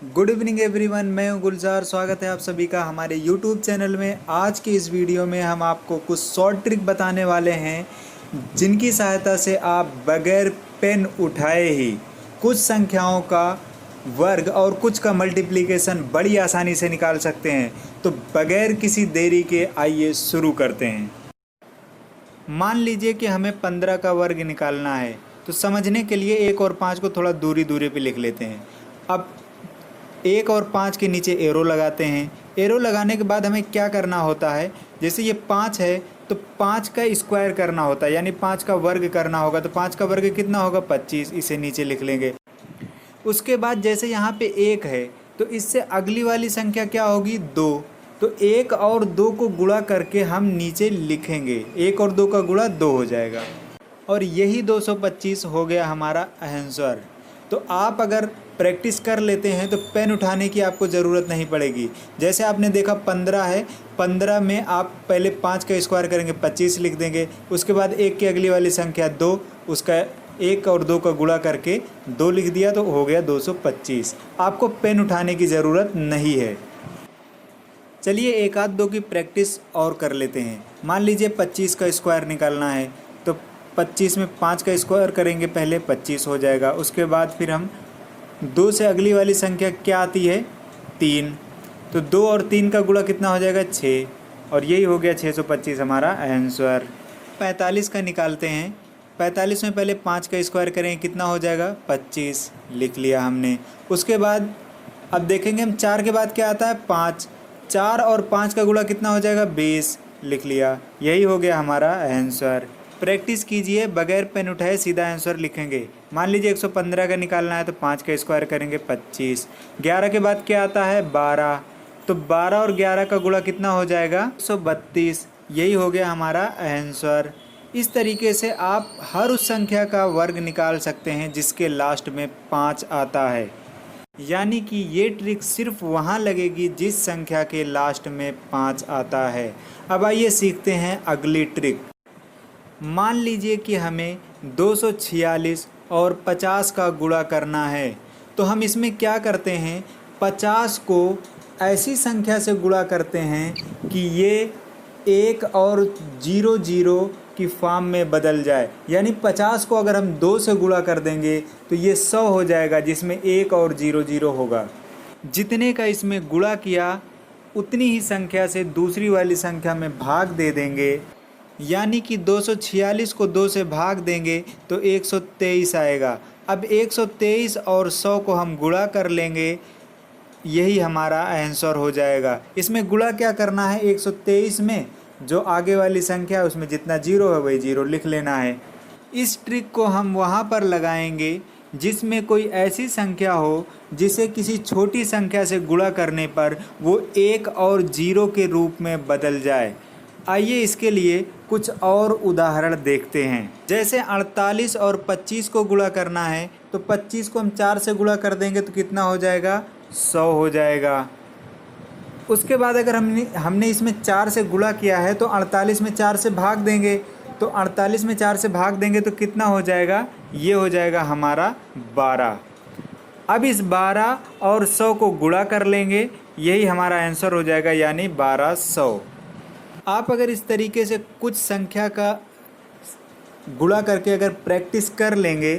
Good evening everyone, मैं हूं गुलजार। स्वागत है आप सभी का हमारे यूट्यूब चैनल में। आज के इस वीडियो में हम आपको कुछ शॉर्ट ट्रिक बताने वाले हैं जिनकी सहायता से आप बगैर पेन उठाए ही कुछ संख्याओं का वर्ग और कुछ का मल्टीप्लिकेशन बड़ी आसानी से निकाल सकते हैं। तो बगैर किसी देरी के आइए शुरू करते हैं। मान लीजिए कि हमें 15 का वर्ग निकालना है, तो समझने के लिए 1 और 5 को थोड़ा दूरी दूरी पे लिख लेते हैं। अब 1 और 5 के नीचे एरो लगाते हैं। एरो लगाने के बाद हमें क्या करना होता है, जैसे ये 5 है तो 5 का स्क्वायर करना होता है, यानी 5 का वर्ग करना होगा। तो 5 का वर्ग कितना होगा, 25। इसे नीचे लिख लेंगे। उसके बाद जैसे यहाँ पे 1 है तो इससे अगली वाली संख्या क्या होगी, 2। तो 1 और 2 को गुणा करके हम नीचे लिखेंगे। 1 और 2 का गुणा 2 हो जाएगा और यही 225 हो गया हमारा आंसर। तो आप अगर प्रैक्टिस कर लेते हैं तो पेन उठाने की आपको ज़रूरत नहीं पड़ेगी। जैसे आपने देखा 15 है, 15 में आप पहले 5 का स्क्वायर करेंगे, 25 लिख देंगे। उसके बाद 1 की अगली वाली संख्या 2, उसका 1 और 2 का गुणा करके 2 लिख दिया तो हो गया 225। आपको पेन उठाने की ज़रूरत नहीं है। चलिए एक आध दो की प्रैक्टिस और कर लेते हैं। मान लीजिए 25 का स्क्वायर निकालना है, तो 25 में 5 का स्क्वायर करेंगे, पहले 25 हो जाएगा। उसके बाद फिर हम 2 से अगली वाली संख्या क्या आती है, 3। तो 2 और 3 का गुणा कितना हो जाएगा, 6। और यही हो गया 625 हमारा आंसर। 45 का निकालते हैं। 45 में पहले 5 का स्क्वायर करेंगे, कितना हो जाएगा, 25। लिख लिया हमने। उसके बाद अब देखेंगे हम 4 के बाद क्या आता है, 5। 4 और 5 का गुणा कितना हो जाएगा, 20। लिख लिया। यही हो गया हमारा आंसर। प्रैक्टिस कीजिए, बगैर पेन उठाए सीधा आंसर लिखेंगे। मान लीजिए 115 का निकालना है तो 5 का स्क्वायर करेंगे, 25। 11 के बाद क्या आता है, 12। तो 12 और 11 का गुणा कितना हो जाएगा, 132। यही हो गया हमारा आंसर। इस तरीके से आप हर उस संख्या का वर्ग निकाल सकते हैं जिसके लास्ट में 5 आता है। यानी कि ये ट्रिक सिर्फ वहाँ लगेगी जिस संख्या के लास्ट में 5 आता है। अब आइए सीखते हैं अगली ट्रिक। मान लीजिए कि हमें 246 और 50 का गुणा करना है, तो हम इसमें क्या करते हैं, 50 को ऐसी संख्या से गुणा करते हैं कि ये 1 और 00 की फॉर्म में बदल जाए। यानी 50 को अगर हम 2 से गुणा कर देंगे तो ये 100 हो जाएगा, जिसमें 1 और 00 होगा। जितने का इसमें गुणा किया उतनी ही संख्या से दूसरी वाली संख्या में भाग दे देंगे। यानी कि 246 को 2 से भाग देंगे तो 123 आएगा। अब 123 और 100 को हम गुणा कर लेंगे, यही हमारा आंसर हो जाएगा। इसमें गुणा क्या करना है, 123 में जो आगे वाली संख्या है उसमें जितना 0 है वही 0 लिख लेना है। इस ट्रिक को हम वहाँ पर लगाएंगे जिसमें कोई ऐसी संख्या हो जिसे किसी छोटी संख्या से गुणा करने पर वो 1 और 0 के रूप में बदल जाए। आइए इसके लिए कुछ और उदाहरण देखते हैं। जैसे 48 और 25 को गुणा करना है, तो 25 को हम 4 से गुणा कर देंगे तो कितना हो जाएगा, 100 हो जाएगा। उसके बाद अगर हमने इसमें 4 से गुणा किया है तो 48 में 4 से भाग देंगे, तो 48 में 4 से भाग देंगे तो कितना हो जाएगा, ये हो जाएगा हमारा 12। अब इस 12 और 100 को गुणा कर लेंगे, यही हमारा आंसर हो जाएगा, यानी 1200। आप अगर इस तरीके से कुछ संख्या का गुणा करके अगर प्रैक्टिस कर लेंगे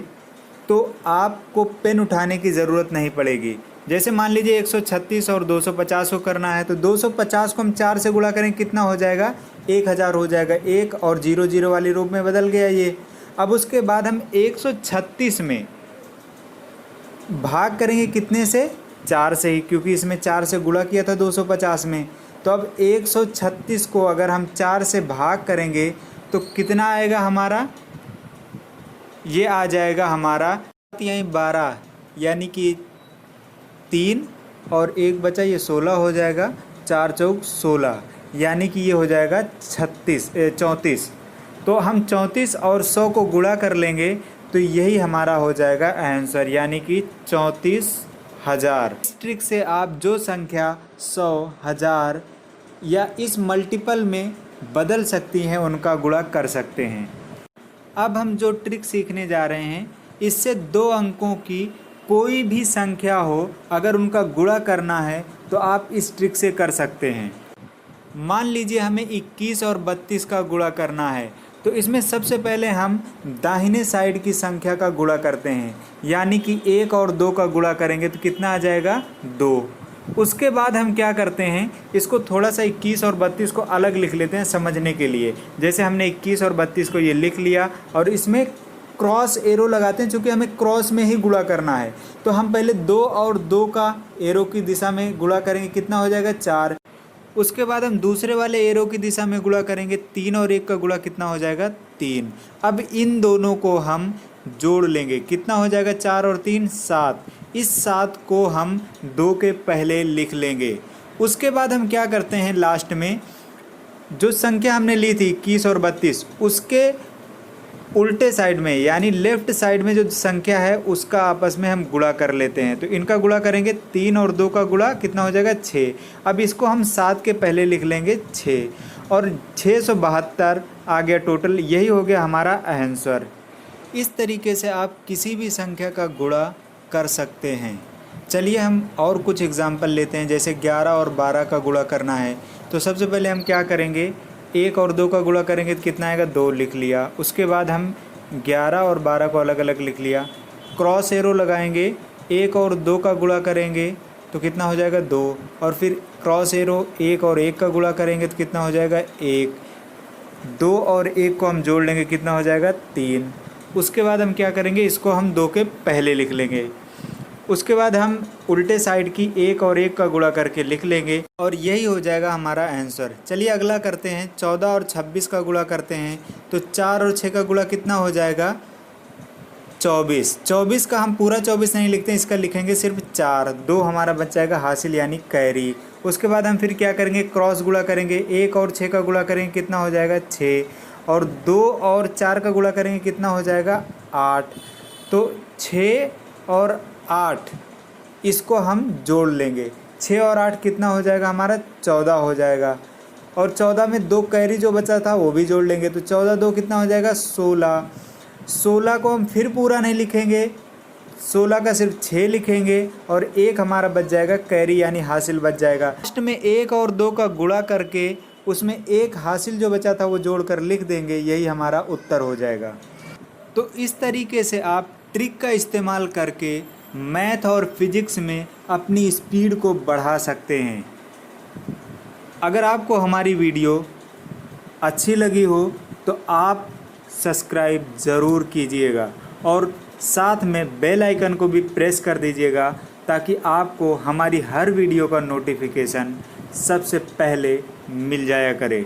तो आपको पेन उठाने की ज़रूरत नहीं पड़ेगी। जैसे मान लीजिए 136 और 250 को करना है, तो 250 को हम 4 से गुणा करें, कितना हो जाएगा, 1000 हो जाएगा। 1 और 00 वाली रूप में बदल गया ये। अब उसके बाद हम 136 में भाग करेंगे, कितने से, 4 से ही, क्योंकि इसमें 4 से गुणा किया था 250 में। तो अब 136 को अगर हम 4 से भाग करेंगे तो कितना आएगा हमारा, ये आ जाएगा हमारा यहीं 12, यानी कि 3 और 1 बचा, ये 16 हो जाएगा। 4 चौक 16, यानी कि ये हो जाएगा 34। तो हम 34 और 100 को गुणा कर लेंगे तो यही हमारा हो जाएगा आंसर, यानी कि 34,000। इस ट्रिक से आप जो संख्या 100, 1000 या इस मल्टीपल में बदल सकती हैं उनका गुणा कर सकते हैं। अब हम जो ट्रिक सीखने जा रहे हैं, इससे 2 अंकों की कोई भी संख्या हो, अगर उनका गुणा करना है तो आप इस ट्रिक से कर सकते हैं। मान लीजिए हमें 21 और 32 का गुणा करना है, तो इसमें सबसे पहले हम दाहिने साइड की संख्या का गुणा करते हैं, यानी कि 1 और 2 का गुणा करेंगे तो कितना आ जाएगा 2। उसके बाद हम क्या करते हैं, इसको थोड़ा सा 21 और 32 को अलग लिख लेते हैं समझने के लिए। जैसे हमने 21 और 32 को ये लिख लिया और इसमें क्रॉस एरो लगाते हैं, चूँकि हमें क्रॉस में ही गुणा करना है। तो हम पहले 2 और 2 का एरो की दिशा में गुणा करेंगे, कितना हो जाएगा 4। उसके बाद हम दूसरे वाले एरो की दिशा में गुणा करेंगे, 3 और 1 का गुणा कितना हो जाएगा 3। अब इन दोनों को हम जोड़ लेंगे, कितना हो जाएगा 4 और 3 7। इस 7 को हम 2 के पहले लिख लेंगे। उसके बाद हम क्या करते हैं, लास्ट में जो संख्या हमने ली थी 21 और 32, उसके उल्टे साइड में यानी लेफ्ट साइड में जो संख्या है उसका आपस में हम गुणा कर लेते हैं। तो इनका गुणा करेंगे, 3 और 2 का गुणा कितना हो जाएगा 6। अब इसको हम 7 के पहले लिख लेंगे 6 और 672 आ गया टोटल। यही हो गया हमारा आंसर। इस तरीके से आप किसी भी संख्या का गुणा कर सकते हैं। चलिए हम और कुछ एग्जाम्पल लेते हैं। जैसे 11 और 12 का गुणा करना है, तो सबसे पहले हम क्या करेंगे, 1 और 2 का गुणा करेंगे तो कितना आएगा 2 लिख लिया। उसके बाद हम 11 और 12 को अलग अलग लिख लिया। क्रॉस एरो लगाएंगे, 1 और 2 का गुणा करेंगे तो कितना हो जाएगा 2, और फिर क्रॉस एरो 1 और 1 का गुणा करेंगे तो कितना हो जाएगा 1। 2 और 1 को हम जोड़ लेंगे, कितना हो जाएगा 3। उसके बाद हम क्या करेंगे, इसको हम 2 के पहले लिख लेंगे। उसके बाद हम उल्टे साइड की 1 और 1 का गुणा करके लिख लेंगे और यही हो जाएगा हमारा आंसर। चलिए अगला करते हैं, 14 और 26 का गुणा करते हैं। तो 4 और 6 का गुणा कितना हो जाएगा 24। 24 का हम पूरा 24 नहीं लिखते हैं, इसका लिखेंगे सिर्फ 4। 2 हमारा बच जाएगा हासिल यानी कैरी। उसके बाद हम फिर क्या करेंगे, क्रॉस गुणा करेंगे, 1 और 6 का गुणा करेंगे कितना हो जाएगा 6, और 2 और 4 का गुणा करेंगे कितना हो जाएगा 8। तो 6 और 8 इसको हम जोड़ लेंगे, 6 और 8 कितना हो जाएगा हमारा 14 हो जाएगा। और 14 में 2 कैरी जो बचा था वो भी जोड़ लेंगे, तो 14 2 कितना हो जाएगा 16। 16 को हम फिर पूरा नहीं लिखेंगे, 16 का सिर्फ 6 लिखेंगे और 1 हमारा बच जाएगा कैरी यानी हासिल बच जाएगा। लास्ट में 1 और 2 का गुणा करके उसमें 1 हासिल जो बचा था वो जोड़कर लिख देंगे, यही हमारा उत्तर हो जाएगा। तो इस तरीके से आप ट्रिक का इस्तेमाल करके मैथ और फिजिक्स में अपनी स्पीड को बढ़ा सकते हैं। अगर आपको हमारी वीडियो अच्छी लगी हो तो आप सब्सक्राइब ज़रूर कीजिएगा और साथ में बेल आइकन को भी प्रेस कर दीजिएगा, ताकि आपको हमारी हर वीडियो का नोटिफिकेशन सबसे पहले मिल जाया करे।